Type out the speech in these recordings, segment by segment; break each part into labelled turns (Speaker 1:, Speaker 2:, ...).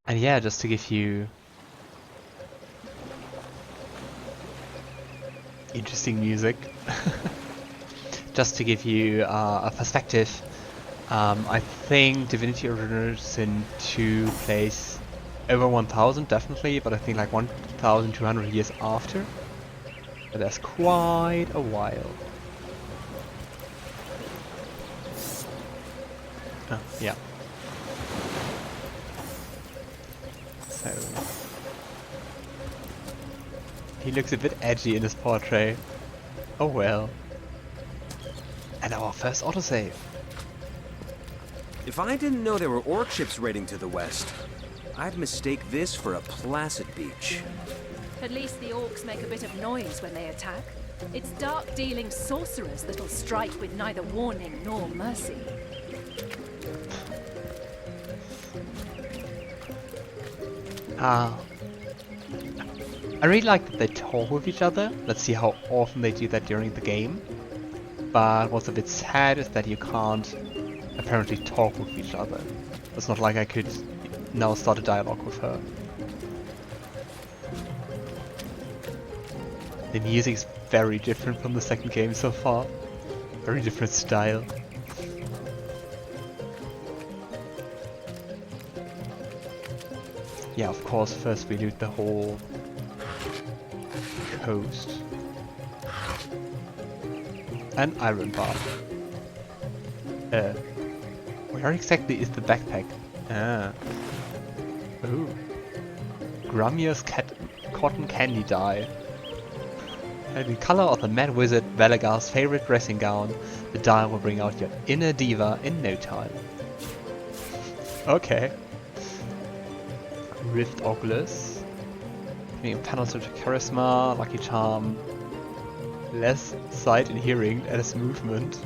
Speaker 1: And yeah, just to give you interesting music, just to give you a perspective, I think Divinity Original Sin 2 plays over 1000 definitely, but I think like 1200 years after. But that's quite a while. Oh, yeah. So he looks a bit edgy in his portrait. Oh well. And our first autosave.
Speaker 2: If I didn't know there were orc ships raiding to the west, I'd mistake this for a placid beach.
Speaker 3: At least the orcs make a bit of noise when they attack. It's dark-dealing sorcerers that'll strike with neither warning nor mercy.
Speaker 1: I really like that they talk with each other. Let's see how often they do that during the game. But what's a bit sad is that you can't apparently talk with each other. It's not like I could now start a dialogue with her. The music is very different from the second game so far. Very different style. Yeah, of course, first we loot the whole coast. An iron bar. Where exactly is the backpack? Ah. Ooh. Grummia's cotton candy dye. The color of the Mad Wizard Velagar's favorite dressing gown, the dye will bring out your inner diva in no time. Okay. Rift Oculus. Giving panels to Charisma, Lucky Charm. Less sight and hearing, less movement.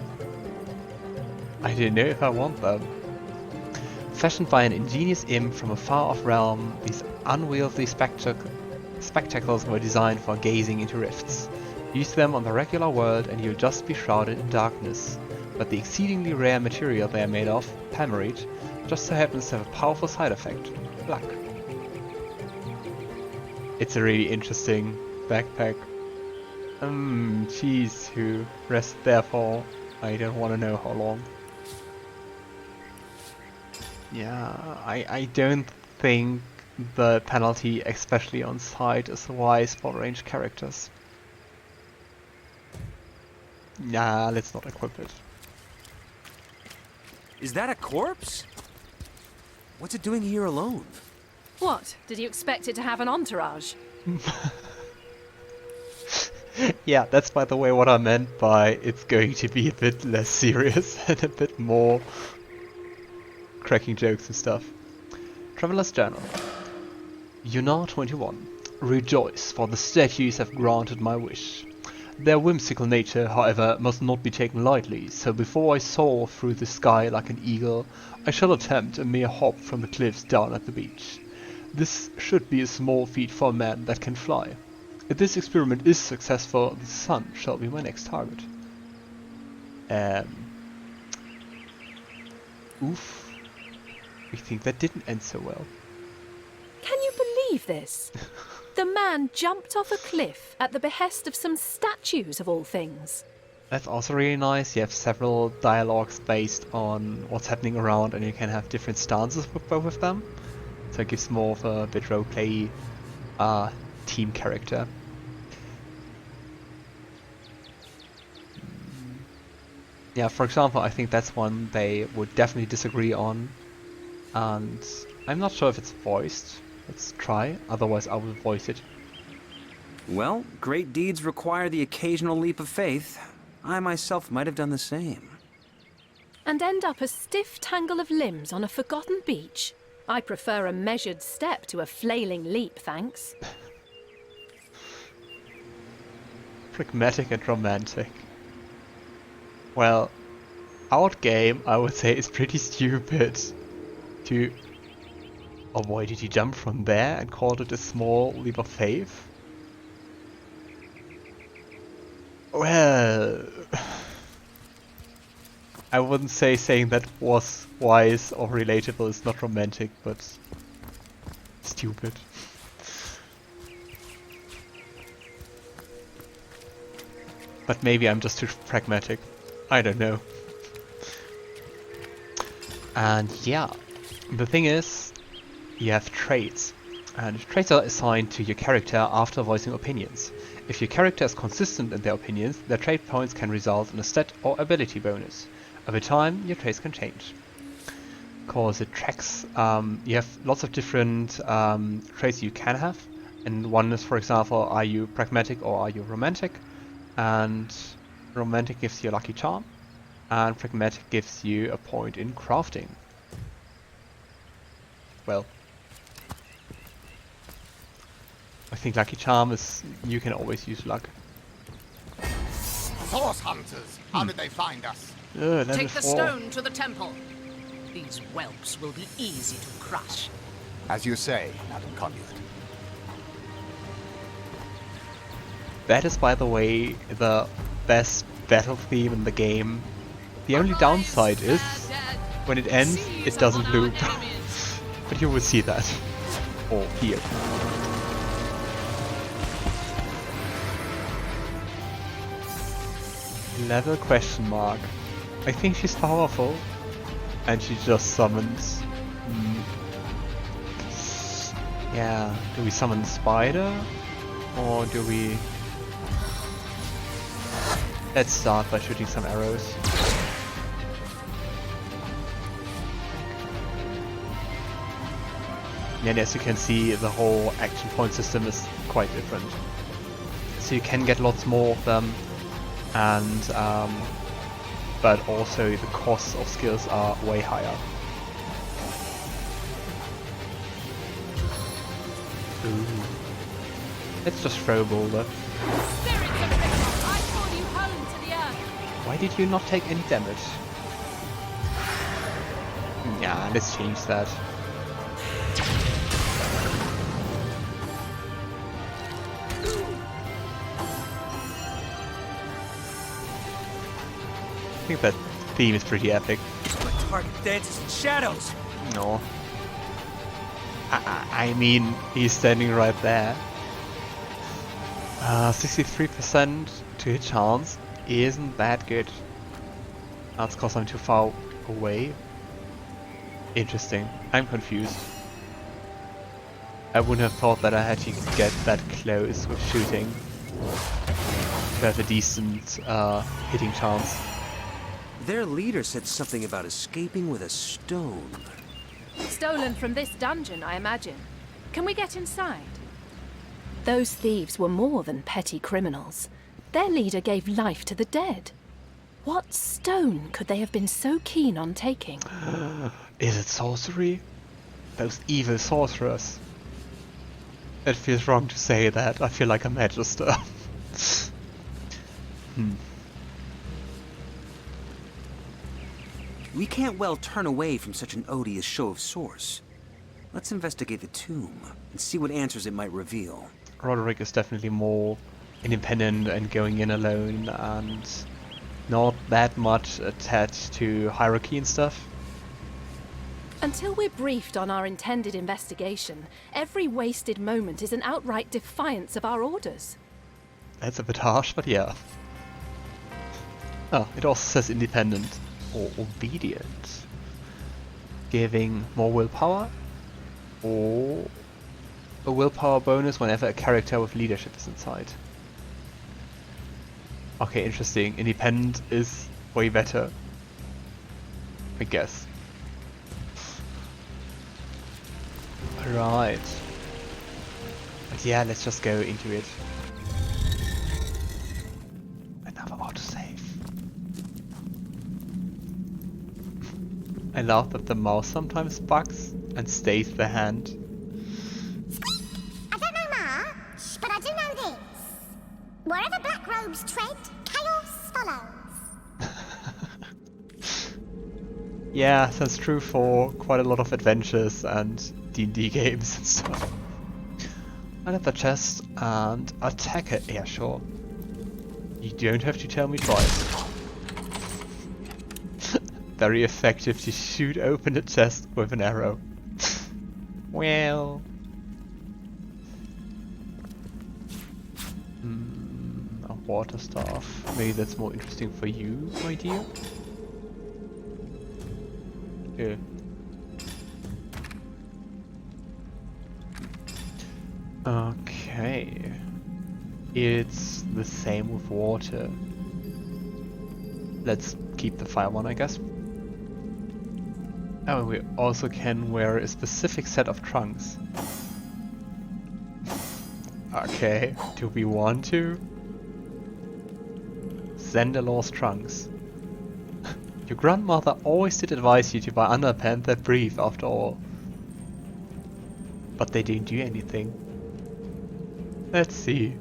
Speaker 1: I don't know if I want them. Fashioned by an ingenious imp from a far-off realm, these unwieldy spectacles were designed for gazing into rifts. Use them on the regular world and you'll just be shrouded in darkness. But the exceedingly rare material they are made of, Pamerite, just so happens to have a powerful side effect, luck. It's a really interesting backpack. Jeez, who rests there for I don't want to know how long. Yeah, I don't think the penalty, especially on sight, is wise for ranged characters. Nah, let's not equip it.
Speaker 2: Is that a corpse? What's it doing here alone?
Speaker 3: What? Did you expect it to have an entourage?
Speaker 1: Yeah, that's by the way what I meant by it's going to be a bit less serious and a bit more cracking jokes and stuff. Traveler's Journal. Yunar 21. Rejoice, for the statues have granted my wish. Their whimsical nature, however, must not be taken lightly, so before I soar through the sky like an eagle, I shall attempt a mere hop from the cliffs down at the beach. This should be a small feat for a man that can fly. If this experiment is successful, the sun shall be my next target. Oof. I think that didn't end so well.
Speaker 3: Can you believe this? The man jumped off a cliff at the behest of some statues of all things.
Speaker 1: That's also really nice. You have several dialogues based on what's happening around and you can have different stances with both of them. So it gives more of a bit roleplay team character. Yeah, for example, I think that's one they would definitely disagree on. And I'm not sure if it's voiced. Let's try, otherwise I will voice it.
Speaker 2: Well, great deeds require the occasional leap of faith. I myself might have done the same.
Speaker 3: And end up a stiff tangle of limbs on a forgotten beach? I prefer a measured step to a flailing leap, thanks.
Speaker 1: Pragmatic and romantic. Well, out game, I would say, is pretty stupid. Or why did he jump from there and called it a small leap of faith? Well, I wouldn't say saying that was wise or relatable is not romantic, but stupid. But maybe I'm just too pragmatic. I don't know. And yeah, the thing is, you have traits. And traits are assigned to your character after voicing opinions. If your character is consistent in their opinions, their trait points can result in a stat or ability bonus. Over time, your traits can change. Because it tracks, you have lots of different traits you can have. And one is, for example, are you pragmatic or are you romantic? And romantic gives you a lucky charm. And pragmatic gives you a point in crafting. Well, I think lucky charm is, you can always use luck.
Speaker 4: Source hunters! How did they find us?
Speaker 1: Level
Speaker 5: Take the
Speaker 1: 4.
Speaker 5: stone to the temple. These whelps will be easy to crush.
Speaker 4: As you say, Madam Conduit.
Speaker 1: That is, by the way, the best battle theme in the game. The only downside is, when it ends, it doesn't loop. But you will see that. Or hear. Level question mark. I think she's powerful. And she just summons... Yeah, do we summon Spider? Or do we... Let's start by shooting some arrows. Yeah, and as you can see, the whole action point system is quite different. So you can get lots more of them, and but also the costs of skills are way higher. Ooh. Let's just throw a boulder. Why did you not take any damage? Yeah, let's change that. I think that theme is pretty epic.
Speaker 2: My target dances in shadows.
Speaker 1: No. I mean, he's standing right there. 63% to hit chance isn't that good. That's because I'm too far away. Interesting. I'm confused. I wouldn't have thought that I had to get that close with shooting to have a decent hitting chance.
Speaker 2: Their leader said something about escaping with a stone.
Speaker 3: Stolen from this dungeon, I imagine. Can we get inside? Those thieves were more than petty criminals. Their leader gave life to the dead. What stone could they have been so keen on taking?
Speaker 1: Is it sorcery? Those evil sorcerers. It feels wrong to say that. I feel like a magister.
Speaker 2: We can't well turn away from such an odious show of source. Let's investigate the tomb and see what answers it might reveal.
Speaker 1: Roderick is definitely more independent and going in alone and not that much attached to hierarchy and stuff.
Speaker 3: Until we're briefed on our intended investigation, every wasted moment is an outright defiance of our orders.
Speaker 1: That's a bit harsh, but yeah. Oh, it also says independent or obedient. Giving more willpower or a willpower bonus whenever a character with leadership is inside. Okay, interesting. Independent is way better, I guess. Right. But yeah, let's just go into it. Another autosave. I love that the mouse sometimes bugs and stays the hand.
Speaker 6: I don't know much, but I do know this. Wherever black robes tread, chaos follows.
Speaker 1: Yeah, that's true for quite a lot of adventures and D&D games and stuff. Another chest and attack it. Yeah, sure. You don't have to tell me twice. Very effective to shoot open a chest with an arrow. Well, water staff. Maybe that's more interesting for you, my dear. Yeah. Okay. It's the same with water. Let's keep the fire one, I guess. Oh, we also can wear a specific set of trunks. Okay, do we want to? Zendalor's trunks. Your grandmother always did advise you to buy underpants that breathe, after all. But they didn't do anything. Let's see.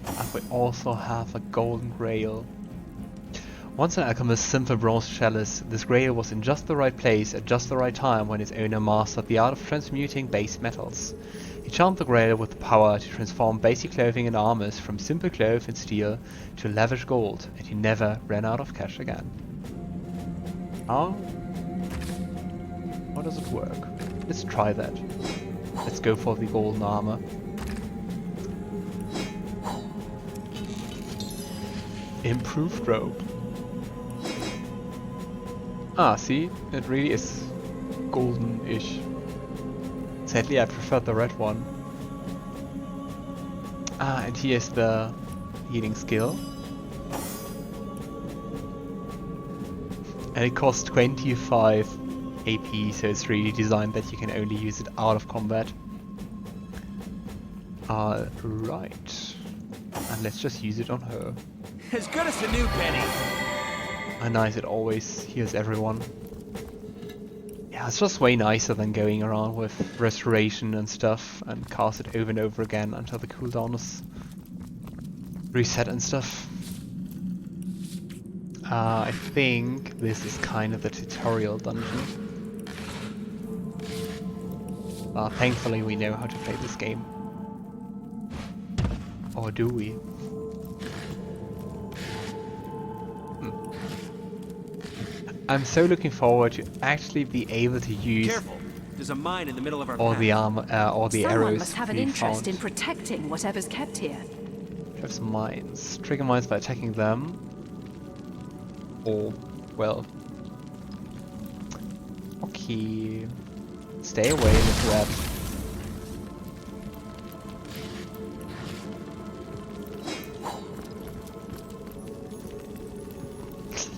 Speaker 1: And we also have a golden grail. Once an alchemist's simple bronze chalice, this grail was in just the right place at just the right time when its owner mastered the art of transmuting base metals. He charmed the grail with the power to transform basic clothing and armors from simple cloth and steel to lavish gold, and he never ran out of cash again. How does it work? Let's try that. Let's go for the golden armor. Improved robe. Ah, see? It really is golden-ish. Sadly, I prefer the red one. Ah, and here's the healing skill. And it costs 25 AP, so it's really designed that you can only use it out of combat. Right. And let's just use it on her.
Speaker 2: As good as a new penny.
Speaker 1: And nice, it always heals everyone. Yeah, it's just way nicer than going around with restoration and stuff and cast it over and over again until the cooldown is reset and stuff. I think this is kind of the tutorial dungeon. Thankfully we know how to play this game. Or do we? I'm so looking forward to actually be able to use
Speaker 2: Careful. There's a mine in the middle of our
Speaker 1: all
Speaker 2: path.
Speaker 1: the armor, all the
Speaker 3: Someone
Speaker 1: arrows
Speaker 3: must have an
Speaker 1: we
Speaker 3: interest
Speaker 1: found.
Speaker 3: in protecting whatever's kept here.
Speaker 1: Have some mines. Trigger mines by attacking them. Or, well... Okay... Stay away, little rat.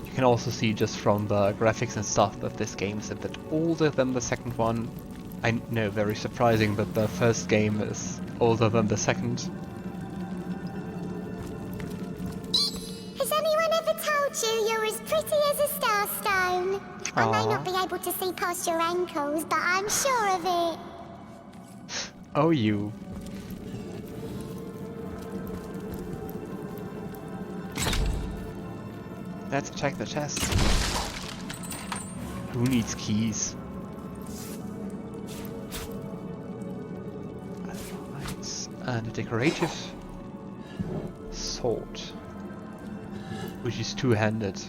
Speaker 1: You can also see just from the graphics and stuff that this game is a bit older than the second one. I know, very surprising, but the first game is older than the second.
Speaker 6: Has anyone ever told you you're as pretty as a starstone? I may not be able to see past your ankles, but I'm sure of it.
Speaker 1: Oh, you. Let's check the chest. Who needs keys? Alright. And a decorative sword, which is two-handed.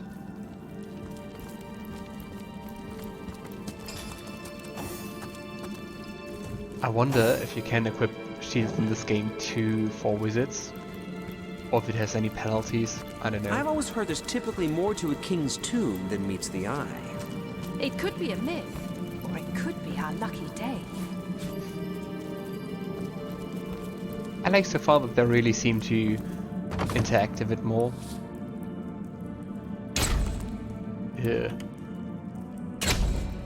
Speaker 1: I wonder if you can equip shields in this game too for wizards, or if it has any penalties. I don't know.
Speaker 2: I've always heard there's typically more to a king's tomb than meets the eye.
Speaker 3: It could be a myth, or it could be our lucky day.
Speaker 1: I like so far that they really seem to interact a bit more. Yeah.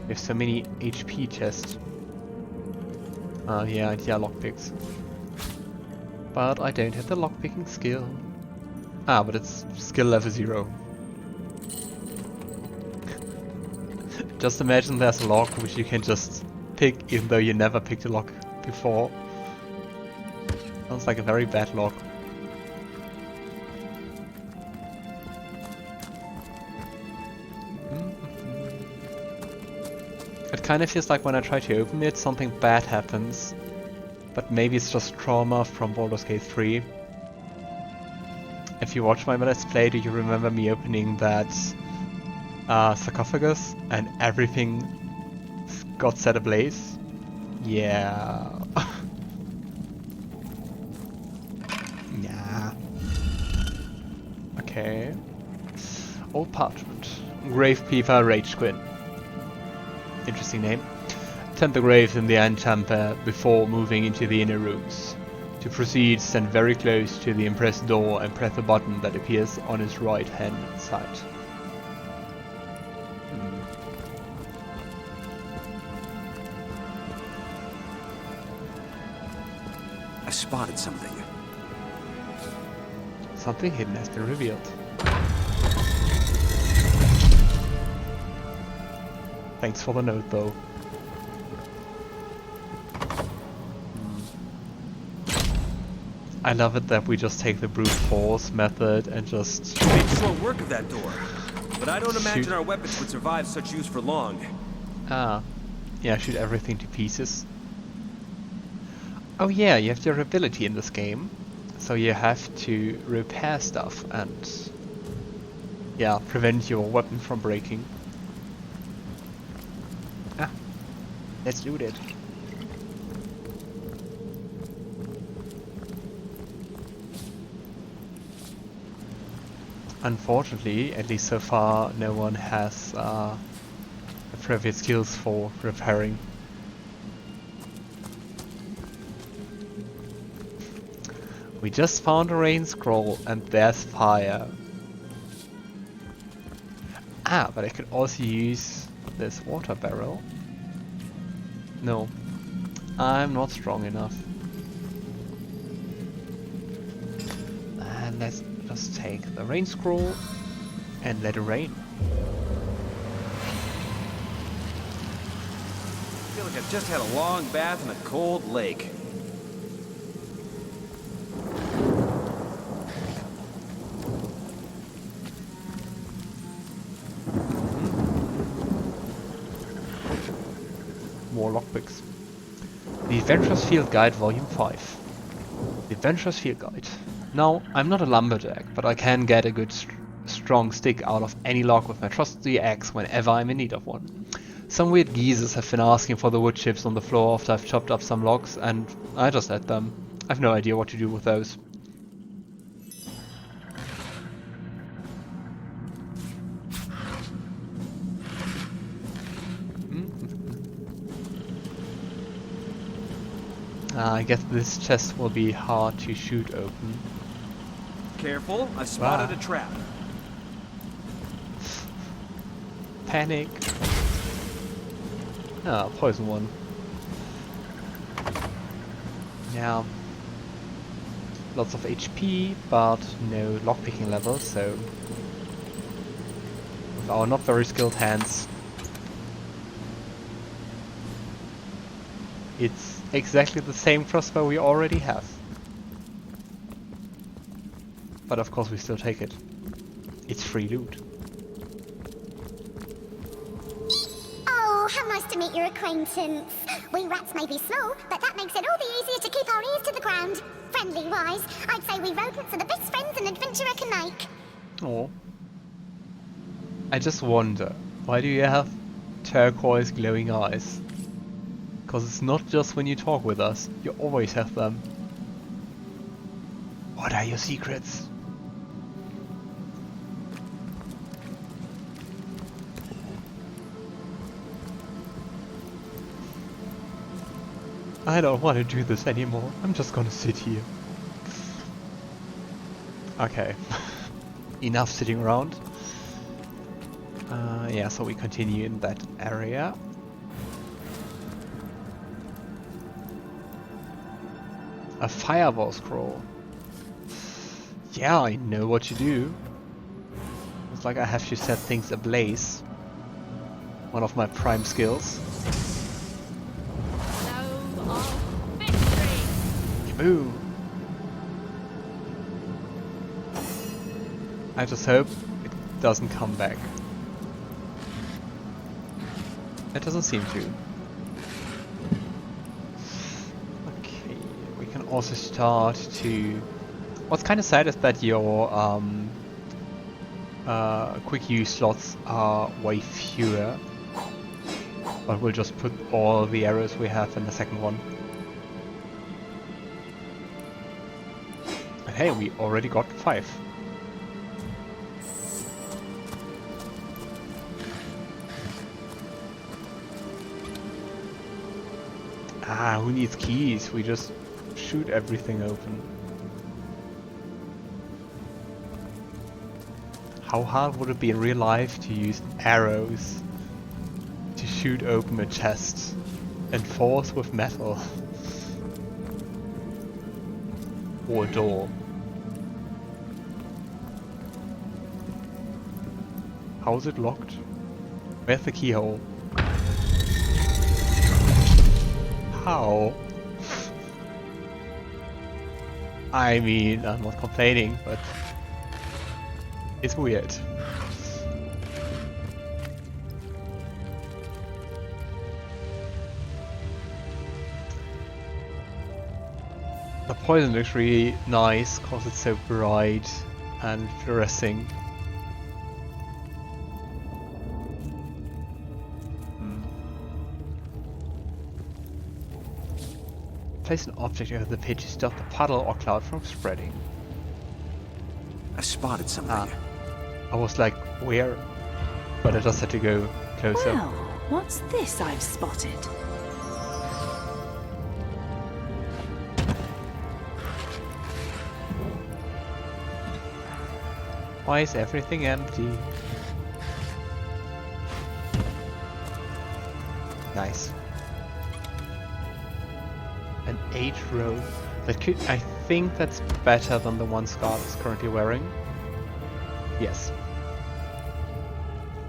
Speaker 1: We have so many HP chests. Yeah, lockpicks. But I don't have the lockpicking skill. Ah, but it's skill level 0. Just imagine there's a lock which you can just pick even though you never picked a lock before. Sounds like a very bad lock. It kind of feels like when I try to open it, something bad happens. But maybe it's just trauma from Baldur's Gate 3. If you watch my Let's Play, do you remember me opening that sarcophagus and everything got set ablaze? Yeah. Okay. Old parchment. Gravekeeper Rage Queen. Interesting name. Tend the graves in the antechamber before moving into the inner rooms. To proceed, stand very close to the impressed door and press the button that appears on its right hand side.
Speaker 2: I spotted something.
Speaker 1: Something hidden has been revealed. Thanks for the note, though. I love it that we just take the brute force method and just
Speaker 2: Slow work of that door, but I don't imagine our weapons would survive such use for long.
Speaker 1: yeah, shoot everything to pieces. Oh yeah, you have durability in this game, so you have to repair stuff and yeah, prevent your weapon from breaking. Let's do it. Unfortunately, at least so far, no one has appropriate skills for repairing. We just found a rain scroll and there's fire. But I could also use this water barrel. No, I'm not strong enough. And let's just take the rain scroll and let it rain.
Speaker 2: I feel like I've just had a long bath in a cold lake.
Speaker 1: More lockpicks. The Adventurer's Field Guide Volume 5. The Adventurer's Field Guide. Now, I'm not a lumberjack, but I can get a good strong stick out of any log with my trusty axe whenever I'm in need of one. Some weird geezers have been asking for the wood chips on the floor after I've chopped up some logs, and I just let them. I've no idea what to do with those. I guess this chest will be hard to shoot open.
Speaker 2: Careful, I spotted a trap.
Speaker 1: Panic. Poison one. Yeah. Lots of HP, but no lockpicking levels, so with our not very skilled hands, it's exactly the same crossbow we already have. But of course we still take it. It's free loot.
Speaker 6: Oh, how nice to meet your acquaintance. We rats may be small, but that makes it all the easier to keep our ears to the ground. Friendly-wise, I'd say we rodents are the best friends an adventurer can make.
Speaker 1: Oh. I just wonder, why do you have turquoise glowing eyes? Because it's not just when you talk with us, you always have them. What are your secrets? I don't want to do this anymore. I'm just gonna sit here. Okay. Enough sitting around. Yeah, so we continue in that area. A fireball scroll. Yeah, I know what to do. It's like I have to set things ablaze. One of my prime skills.
Speaker 3: Blow of victory!
Speaker 1: Kaboom! I just hope it doesn't come back. It doesn't seem to. Okay, we can also start to... What's kind of sad is that your quick use slots are way fewer. But we'll just put all the arrows we have in the second one. And hey, we already got 5. Ah, who needs keys? We just shoot everything open. How hard would it be in real life to use arrows to shoot open a chest and force with metal? Or a door? How is it locked? Where's the keyhole? How? I mean, I'm not complaining, but it's weird. The poison looks really nice because it's so bright and fluorescing. Place an object over the pit to stop the puddle or cloud from spreading.
Speaker 2: I spotted something.
Speaker 1: Ah. I was like, where? But I just had to go closer.
Speaker 3: Well, what's this I've spotted?
Speaker 1: Why is everything empty? Nice. An 8 row. That could, I think that's better than the one Scarlett is currently wearing. Yes.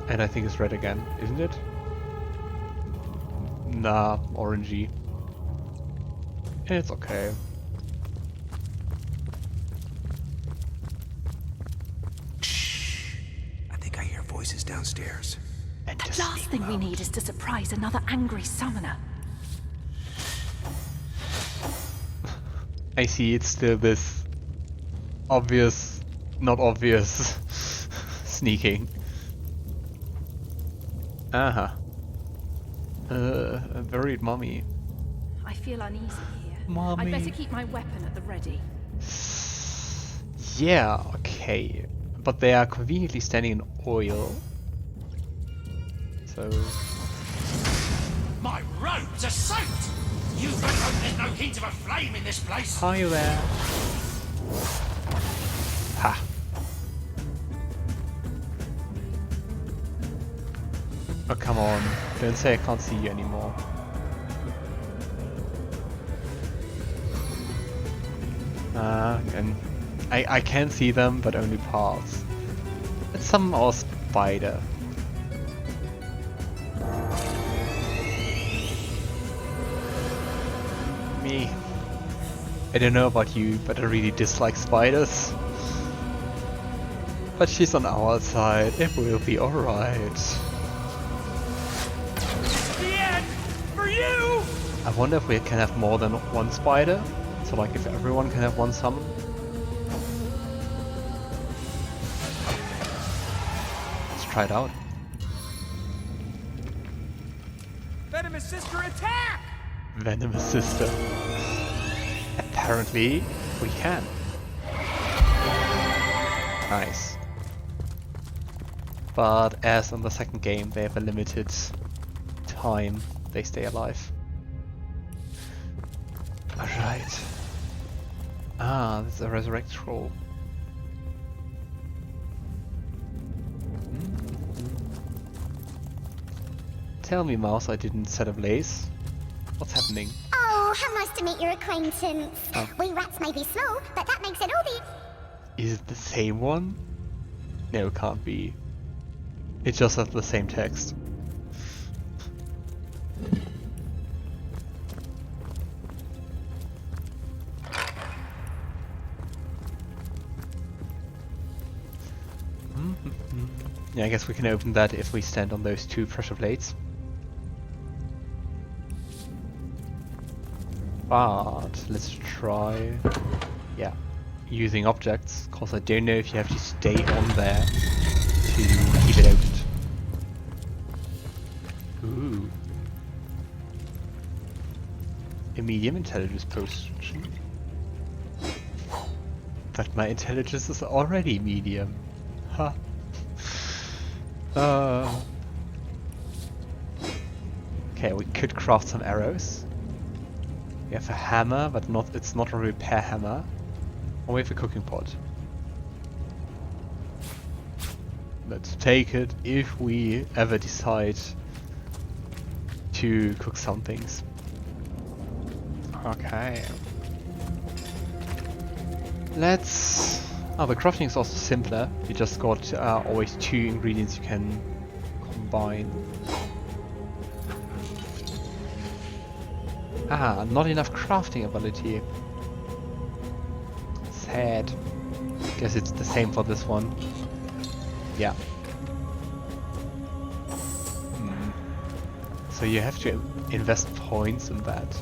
Speaker 1: And I think it's red again, isn't it? Nah, orangey. It's okay.
Speaker 2: Shh. I think I hear voices downstairs.
Speaker 1: And
Speaker 3: The
Speaker 1: just
Speaker 3: last thing we need is to surprise another angry summoner.
Speaker 1: I see it's still this obvious, not obvious sneaking. Aha. A buried mummy.
Speaker 3: I feel uneasy here.
Speaker 1: Mommy.
Speaker 3: I'd better keep my weapon at the ready.
Speaker 1: Yeah, okay. But they are conveniently standing in oil. So...
Speaker 7: My robes are soaked! You better hope there's no hint of a flame in this place!
Speaker 1: Are you there? Ha. Oh, come on. Don't say I can't see you anymore. And I can see them, but only parts. It's some or spider. Me. I don't know about you, but I really dislike spiders. But she's on our side, it will be alright.
Speaker 7: The end! For you!
Speaker 1: I wonder if we can have more than one spider? So like if everyone can have one summon? Let's try it out.
Speaker 7: Venomous sister, attack!
Speaker 1: Venomous sister. Apparently, we can. Nice. But as in the second game, they have a limited time they stay alive. Alright. Ah, this is a resurrect scroll. Tell me, mouse, I didn't set ablaze. What's happening?
Speaker 6: Oh, how nice to meet your acquaintance.
Speaker 1: Oh.
Speaker 6: We rats may be small, but that makes it all the...
Speaker 1: Is it the same one? No, it can't be. It just has the same text. Yeah, I guess we can open that if we stand on those 2 pressure plates. But let's try, yeah, using objects, cause I don't know if you have to stay on there to keep it opened. Ooh. A medium intelligence potion. But my intelligence is already medium. Huh. Okay, we could craft some arrows. We have a hammer, but it's not a repair hammer. Or we have a cooking pot. Let's take it if we ever decide to cook some things. Okay. Let's... Oh, the crafting is also simpler. You just got always 2 ingredients you can combine. Ah, not enough crafting ability. Sad. Guess it's the same for this one. Yeah. So you have to invest points in that.